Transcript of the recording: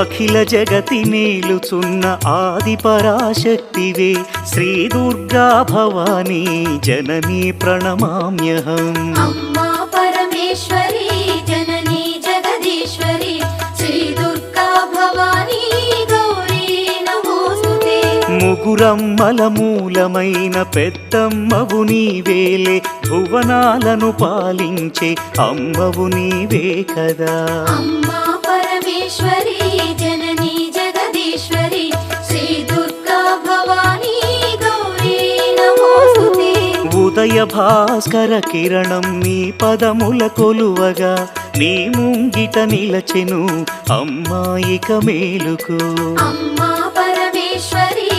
అఖిల జగతి నేలుచున్న ఆది పరాశక్తివే శ్రీ దుర్గా భవానీ జననీ ప్రణమామ్యహం అమ్మా పరమేశ్వరి జననీ జగదీశ్వరి శ్రీ దుర్గా భవానీ గౌరీ నమోస్తుతే ముగురమ్మల మూలమైన పెద్దమ్మవు నీవేలే భువనాలను పాలించే అమ్మవు నీవే కదా అమ్మా పరమేశ్వరి జననీ జగదీశ్వరి శ్రీ దుర్గా భవానీ గౌరీ నమోస్తుతే ఉదయ భాస్కర కిరణం నీ పదముల కొలువగా నీ ముంగిట నిలచెను అమ్మాయిక మేలుకు అమ్మా పరమేశ్వరి